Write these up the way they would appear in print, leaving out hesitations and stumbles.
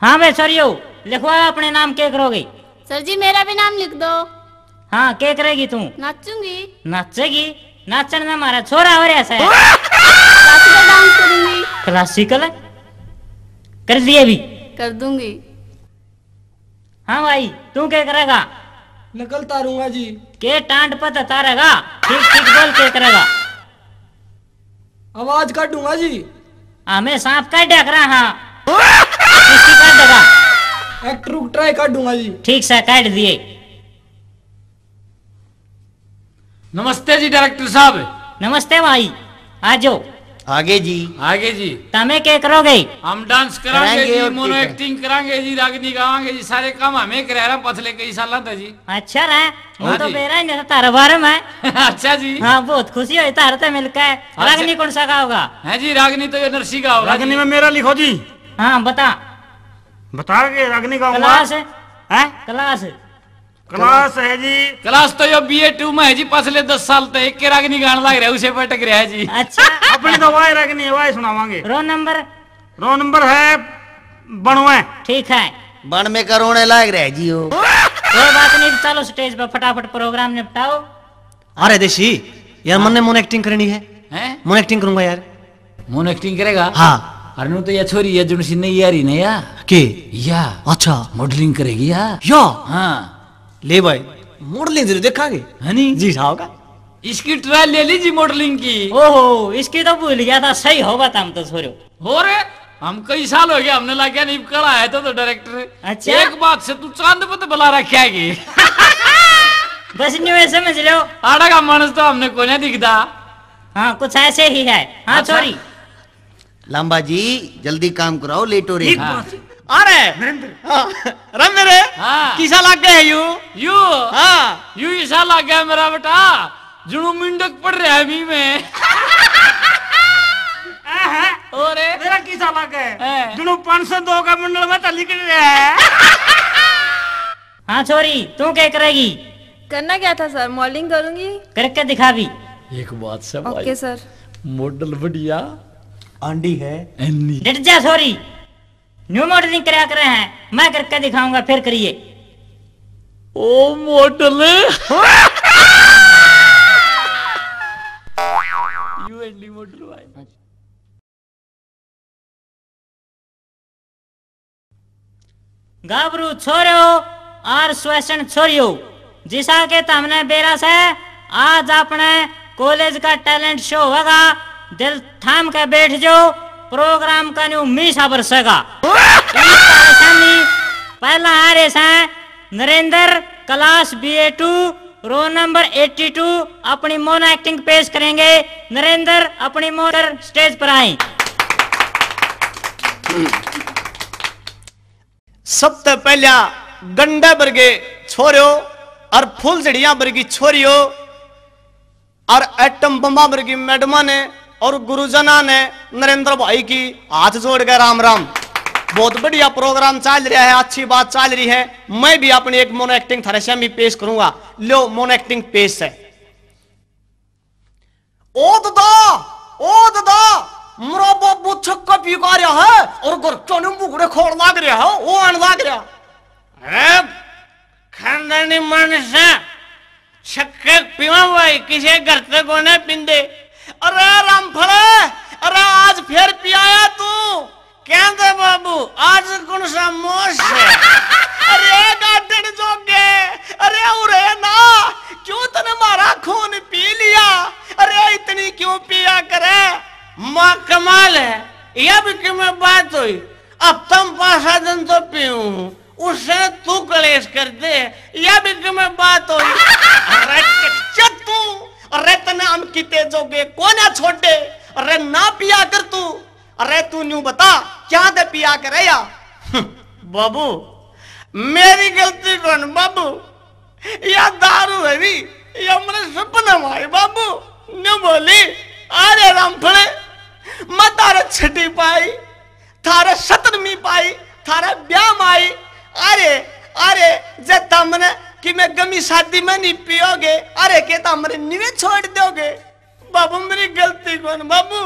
हाँ बे छोरियो, लिखवाओ अपने नाम क्या करोगे? सर जी मेरा भी नाम लिख दो। हाँ क्या करेगी तू? नाचूंगी। नाचेगी? नाचने में हमारा छोरा हो रहा है। क्लासिकल डांस करूंगी। क्लासिकल कर दिए भी? कर दूंगी। हाँ भाई तू क्या करेगा? नकल तारूंगा जी। के टांट पता तारेगा? ठीक ठीक बोल क्या करेगा? आवाज काटूंगा जी। हमें सांप काट देख रहा। हाँ किसकी काट देगा? एक्टर ट्राई काटूंगा जी। ठीक से काट दिए। नमस्ते जी डायरेक्टर साहब। नमस्ते भाई, आजो आगे जी। आगे जी तमें क्या करोगे? हम डांस करांगे जी, और मोनो ठीक है। एक्टिंग करांगे जी, रागनी गावांगे जी, सारे काम हमें करा रहा पतले कई साल था जी। अच्छा रहा हाँ वो तो जी। बेरा नहीं था तारा बारे में। अच्छा जी। हाँ बहुत खुशी हुई तारा तो मिलकर। रागनी कौन सा का होगा? है जी रागनी तो ये नरसी का होगा रागनी जी। में मेरा लिखो जी। हाँ बता। बता के रागनी गाऊंगा। क्लास है? हैं? क्लास क्लास है जी। क्लास तो यो BA2 में है जी, पछले 10 साल तो एक के रागनी गान लग रहा है, उसे पटक रहा है जी। अच्छा। अपनी तो वाई रागनी है, वाई सुनावांगे। Roll number? रोल नंबर है बनवे। ठीक है बन में करोड़े लाग रहे जी हो। कोई बात नहीं, चलो स्टेज पर फटाफट प्रोग्राम निपटाओ। अरे देशी यार, मन ने मोन एक्टिंग करनी है। हैं? मोन एक्टिंग करूंगा यार। मोनो एक्टिंग करेगा? हाँ। अरे नु तो ये छोरी है जुन सी नहीं यारी नहीं या के? या अच्छा मॉडलिंग करेगी या। या हाँ ले भाई, मॉडलिंग जरूर देखांगे। है नी जी साहब का। इसकी ट्रायल ले लीजिए मॉडलिंग की। ओहो इसकी तो भूल गया था, सही होगा तुम तो छोरो। हो रे हम कई साल हो गया, हमने लगा नहीं कड़ा है तो डायरेक्टर। अच्छा। एक बात से तू चांद पे तो बुला रखा है। बस न्यू समझ लो। आड़ा का मानस तो हमने को नहीं दिखता। हाँ कुछ ऐसे ही है। हाँ अच्छा। छोरी लंबा जी जल्दी काम कराओ, लेट हो रही है। हाँ। अरे रम मेरे हाँ। किसा लाग गए यू? यू हाँ यू ऐसा लग गया मेरा बेटा जुनू मिंडक पड़ रहा है मी में। और मेरा किसा लग है। है जुनू 502 का मंडल में तो लिख रहा है। हाँ छोरी तू क्या करेगी? करना क्या था सर? मॉडलिंग करूंगी। करके दिखा भी। एक बात से ओके सर। मॉडल बढ़िया आंडी है। एनी डट जा छोरी, न्यू मॉडलिंग करा कर रहे हैं, मैं करके दिखाऊंगा फिर करिए। ओ मॉडल यू एंडी मॉडल भाई। गाबरू छोरो और स्वेशन छोरियो, जिसा के तमने बेरा से आज अपने कॉलेज का टैलेंट शो होगा। दिल थाम के बैठ जाओ, प्रोग्राम का न्यू मीसा बरसेगा। पहला आ रहे हैं Narendra, class BA2, roll number 82, अपनी मोनो एक्टिंग पेश करेंगे। नरेंद्र अपनी मोटर स्टेज पर आए। सबसे पहला गंडा वर्गे छोरियो और फूल जड़िया वर्गी छोरियो और एटम बम्बा वर्गी मैडमा ने और गुरुजना ने नरेंद्र भाई की हाथ जोड़ के राम राम। बहुत बढ़िया प्रोग्राम चल रहा है, अच्छी बात चल रही है। मैं भी अपनी एक मोनो एक्टिंग थारे सामने पेश करूंगा। लो मोनो एक्टिंग पेश है। ओ दादा मोरा बाबू छक्का पीका रहा है और गर्चा ने मुगड़े खोड़ लाग रहा है। वो आन लाग रहा खानदानी मानस छक्के पीवा भाई, किसी घर से कोने पिंदे। अरे रामफड़े, अरे आज फिर पियाया तू? क्या दे बाबू, आज कौन सा मोश है? अरे गार्डन जोगे, अरे उरे ना, क्यों तने मारा खून पी लिया? अरे इतनी क्यों पिया करे? माँ कमाल है, यह भी क्यों में बात हुई? अब तुम 5 दिन तो पीऊं, उससे तू कलेश कर दे, यह भी क्यों में बात हुई? अरे चल तू, अरे तने हम किते जोगे कौन है छोटे? अरे ना पिया कर तू। अरे तू न्यू बता क्या दे पिया करे या? बाबू मेरी गलती कौन बाबू? या दारू है भी, या मेरे सपना मारे बाबू। न्यू बोली अरे रामफड़े, मैं तारे छठी पाई, थारे 17वीं पाई, थारे ब्याह माई। अरे जे तमने कि मैं गमी शादी में नहीं पियोगे, अरे के तमने निवे छोड़ दोगे? बाबू मेरी गलती कौन बाबू?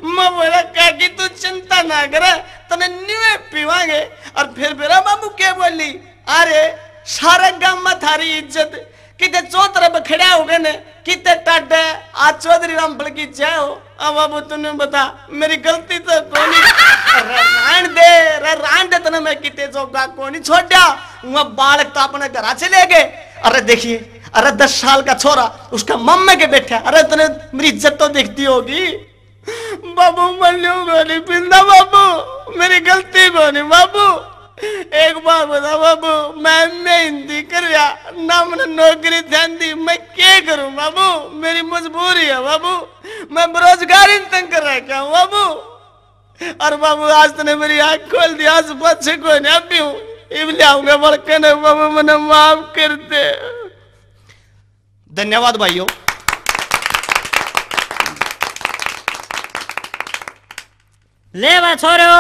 मैं बोला क्या कि तू चिंता ना करे, तने न्यूए पीवांगे। और फिर मेरा बाबू क्या बोली, अरे सारे गांव में थारी इज्जत किते चौतरे पे खड़ा हो गए ने, किते टाटे आज चौधरी रामफल की जय हो। अब बाबू तूने बता मेरी गलती तो कोनी, रान दे तने मैं किते जोगा कोनी छोड़ा। वह बालक तो अपने घर चले गए। अरे देखिए, अरे 10 साल का छोरा उसका मम्मी के बैठा, अरे तने मेरी इज्जत तो देखती होगी। बाबू मल्लू गोली पिंदा बाबू, मेरी गलती कोनी बाबू। एक बार बता बाबू, मैं हिंदी कर रहा ना, मैंने नौकरी ध्यान दी, मैं क्या करूं बाबू? मेरी मजबूरी है बाबू, मैं बेरोजगारी तंग कर रखा हूं बाबू। और बाबू आज तूने मेरी आंख खोल दी, आज बच्चे को नहीं अभी हूँ इब लाऊंगा बड़के ने बाबू, मैंने माफ कर दे। धन्यवाद भाइयों। ले बा छोरो,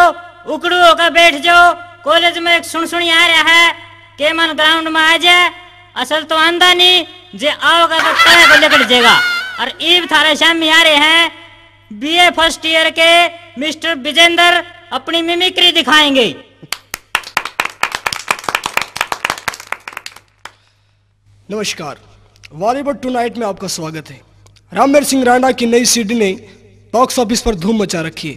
उकड़ू होकर बैठ जाओ। कॉलेज में एक सुनसुनी आ रहा है के मन ग्राउंड में आ जाए, असल तो आंदा नहीं जे आओगा तो तय को लेकर जाएगा। और ईब थारे शामी आ रहे हैं बीए फर्स्ट ईयर के मिस्टर विजेंद्र, अपनी मिमिक्री दिखाएंगे। नमस्कार, बॉलीवुड टुनाइट में आपका स्वागत है। रामवीर सिंह राणा की नई सीडी ने बॉक्स ऑफिस पर धूम मचा रखी है,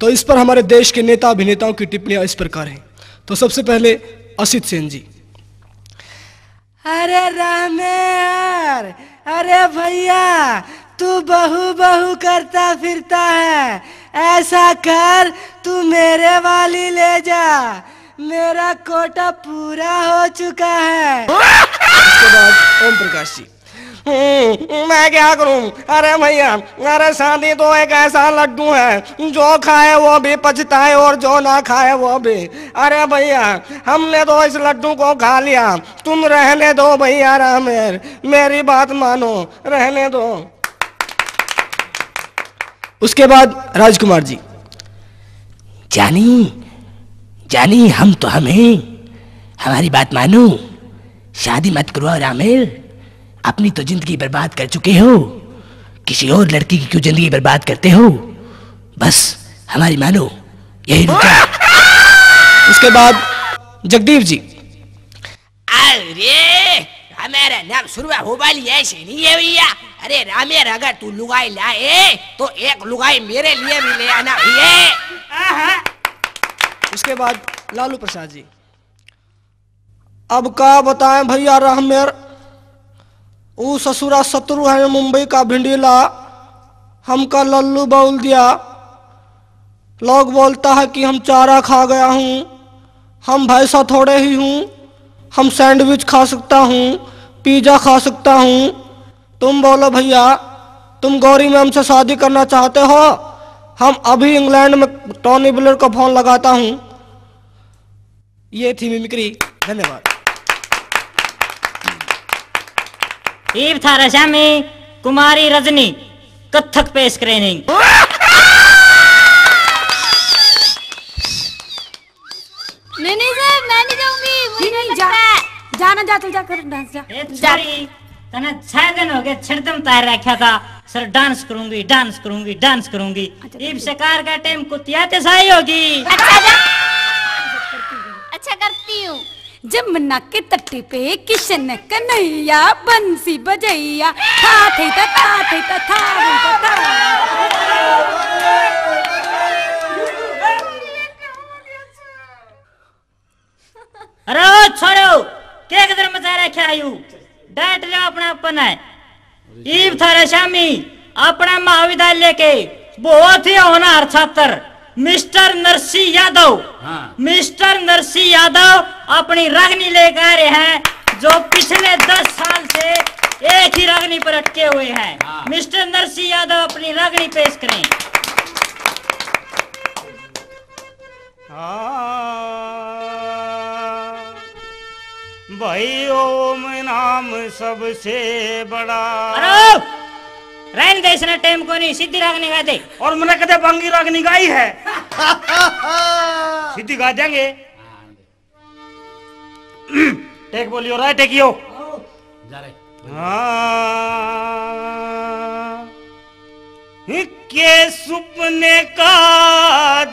तो इस पर हमारे देश के नेता अभिनेताओं की टिप्पणियां इस प्रकार हैं। तो सबसे पहले असित सेन जी। अरे रामेर, अरे भैया तू बहू बहू करता फिरता है, ऐसा कर तू मेरे वाली ले जा, मेरा कोटा पूरा हो चुका है। उसके बाद ओम प्रकाश जी। मैं क्या करूं? अरे भैया, अरे शादी तो एक ऐसा लड्डू है जो खाए वो भी पछताए और जो ना खाए वो भी। अरे भैया हमने तो इस लड्डू को खा लिया, तुम रहने दो भैया रामेर, मेरी बात मानो, रहने दो। उसके बाद राजकुमार जी। जानी हम तो हमें, हमारी बात मानो, शादी मत करो रामेर, अपनी तो जिंदगी बर्बाद कर चुके हो, किसी और लड़की की क्यों जिंदगी बर्बाद करते हो? बस हमारी मानो, यही रुका। उसके बाद जगदीप जी। अरे हमारा नाम शुरुआ हो वाली ऐसे नहीं है भैया। अरे रामेर, अगर तू लुगाई लाए तो एक लुगाई मेरे लिए भी ले आना भैया। उसके बाद लालू प्रसाद जी। अब क्या बताएं भैया रामेर, वो ससुरा शत्रु है मुंबई का भिंडीला, हमका लल्लू बोल दिया। लोग बोलता है कि हम चारा खा गया हूँ, हम भैंसा थोड़े ही हूँ, हम सैंडविच खा सकता हूँ, पिज्जा खा सकता हूँ। तुम बोलो भैया, तुम गौरी मैम से शादी करना चाहते हो? हम अभी इंग्लैंड में टॉनी ब्लेयर को फोन लगाता हूँ। ये थी मिमिक्री। धन्यवाद। ईब थारा शामी कुमारी रजनी कथक पेश करेंगे। नहीं सर, मैं नहीं जाऊंगी, मुझे नहीं लगता है। जाना, जा तू जाकर डांस जा। सॉरी, तने 6 दिन हो गए छिड़दम तैयार रखा था सर, डांस करूंगी डांस करूंगी डांस करूंगी। ईब शिकार का टाइम कुतियाते सही होगी। अच्छा करती हूँ। जमुना के तट पे किशन कन्हैया बंसी बजैया, था थे ता था। अरे छोड़ो, क्या कदर मचा रखा आयु, डांट लो अपना अपन है। ईब थारा शामी अपना महाविद्यालय के बहुत ही होनहार छात्र मिस्टर नरसिंह यादव। मिस्टर नरसिंह यादव अपनी रागनी लेकर आ रहे हैं, जो पिछले 10 साल से एक ही रागनी पर अटके हुए हैं। मिस्टर नरसिंह यादव अपनी रागनी पेश करें। भाई ओम नाम सबसे बड़ा। अरे रहने दे, इसने टाइम को नहीं, सीधी रागनी गा दे। और मैंने कदे बंगी रागनी गाई है। सीधी गा देंगे। टेक बोलियो, राय टेकियो। के सुपने का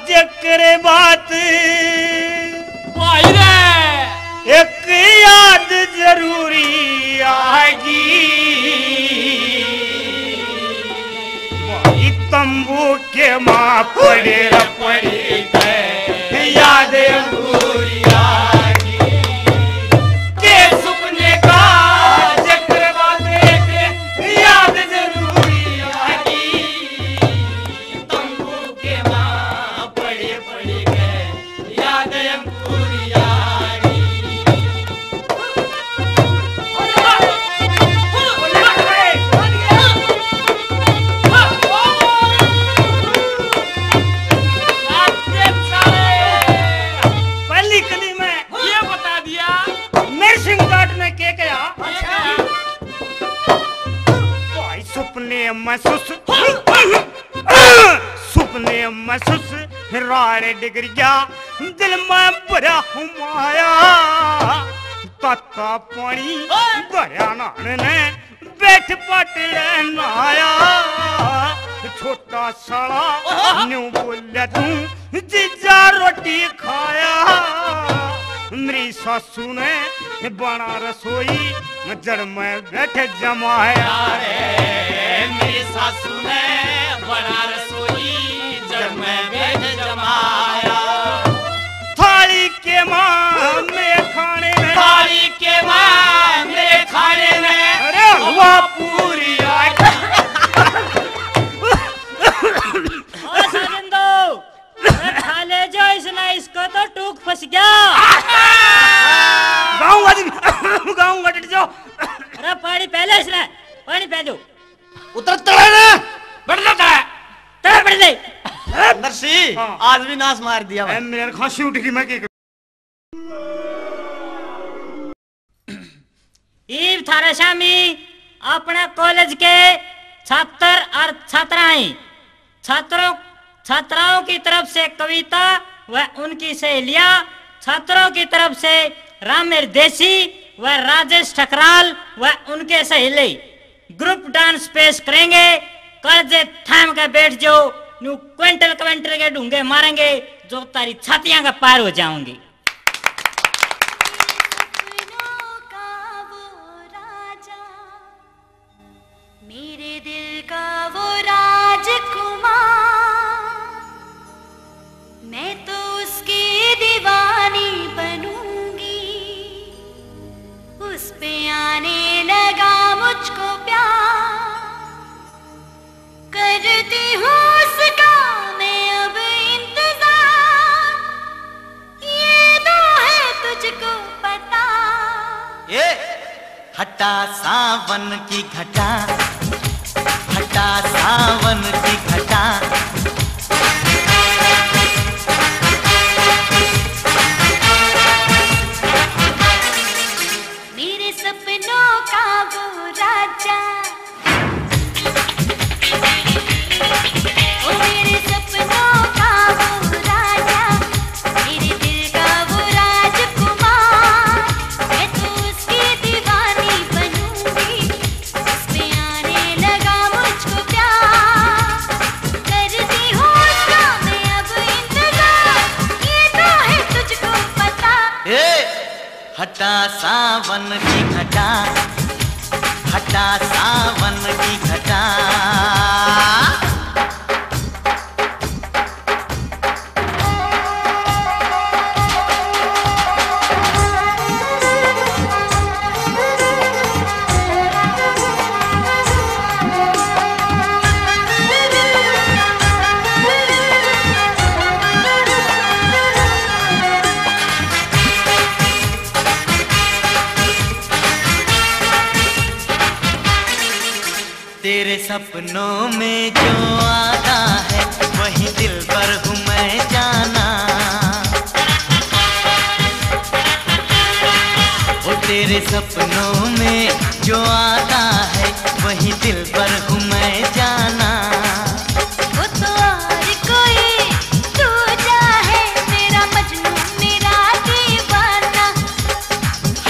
जिक्र बात भाई रे एक याद जरूरी आएगी भाई तंबू के माँ पड़े गए याद अधूरी आएगी के सुपने का जिक्र बात एक याद जरूरी आएगी तंबू के माँ पड़े गए याद अधूरी आएगी पहली कली में ये बता दिया नरसिंह घाट ने के कहा भाई सुपने महसूस राड़े डिगरिया दिल में भरा हुमाया तत्ता पानी भरा नाने बैठ पटड़े नाया छोटा साला न्यू बोलिया तू जीजा रोटी खाया मेरी सासू ने बना रसोई जड़ में बैठे जमाया रे मेरी सासू ने बना रसोई जड़ में बैठे जमाया थाली के माँ मेरे खाने में थाली के माँ मेरे खाने में अरे हुआ पूरी खा ले जो इसने इसको तो टूक फंस गया गाँव गट जाओ अरे पानी पहले इसने पानी पह दो उतर तड़े ना बढ़ जाता है तड़े बढ़ दे नरसी आज भी नाश मार दिया भाई। मेरे खांसी उठ गई मैं ईव थारा शामी अपने कॉलेज के छात्र और छात्राएं छात्राओं की तरफ से कविता व उनकी सहेलियां छात्रों की तरफ से रामेर देसी व राजेश ठकराल व उनके सहेली ग्रुप डांस पेश करेंगे। कर्जे थाम के बैठ जाओ न्यू क्विंटल के ढूंगे मारेंगे जो तारी छातियां का पार हो जाऊंगी। मेरे दिल का वो राजकुमार मैं तो उसकी दीवानी बनूंगी उस पे आने लगा मुझको प्यार करती हूँ उसका मैं अब इंतजार ये तो है तुझको पता ये हटा सावन की घटा हटा सावन की घटा मेरे सपनों का वो राजा ओ मेरे सपनों का वो राजा मेरे दिल का वो राजकुमार मैं तो उसकी दीवानी बनूंगी उस पे आने लगा मुझको प्यार करती हूँ उसका मैं अब इंतजार ये तो है तुझको पता ये हटा सावन की घटा हटा सावन की घटा तेरे सपनों में जो आता है वही दिल पर हूँ मैं जाना वो तेरे सपनों में जो आता है वही दिल पर हूँ मैं जाना वो तो और कोई तू चाहे मेरा मजनू मेरा दीवाना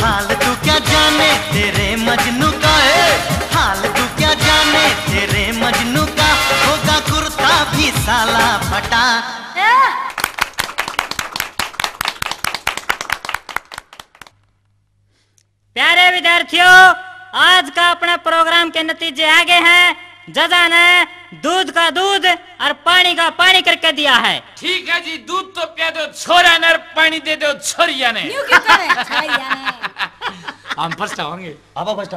हाल तू क्या जाने तेरे मजनू का है हाल तू क्या जाने तेरे मजनू का होगा मसाला फटा। प्यारे विद्यार्थियों, आज का अपना प्रोग्राम के नतीजे आगे हैं। जजा ने दूध का दूध और पानी का पानी करके दिया है। ठीक है जी, दूध तो पिया दो छोरा ने और पानी दे दो छोरिया ने। हम फर्स्ट आएंगे। आप फर्स्ट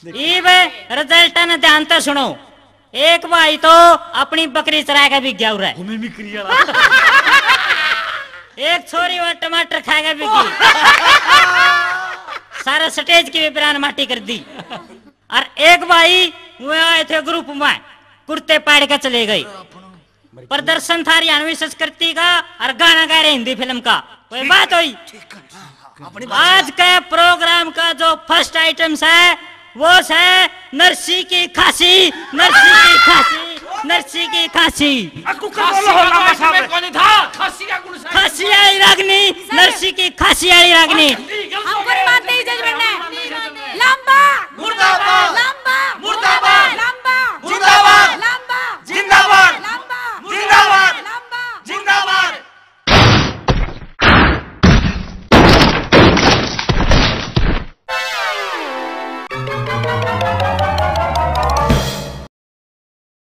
इब रिजल्ट ने ध्यान से सुनो। एक भाई तो अपनी बकरी चरा के बिक गया उरे। एक छोरी वहाँ टमाटर खाएगा बिकी। सारा स्टेज की भी बिरान माटी कर दी। और एक भाई वो आए थे ग्रुप में, कुर्ते पाड़ के चले गए। प्रदर्शन था हरियाणवी संस्कृति का और गाना गा रहे हिंदी फिल्म का। कोई बात हुई? आज के प्रोग्राम का जो फर्स्ट आइटम्स है वो है नरसी की खांसी, नरसी की खांसी, नरसी की खांसी। खांसी आई रागनी, नरसी की खांसी आई रागनी।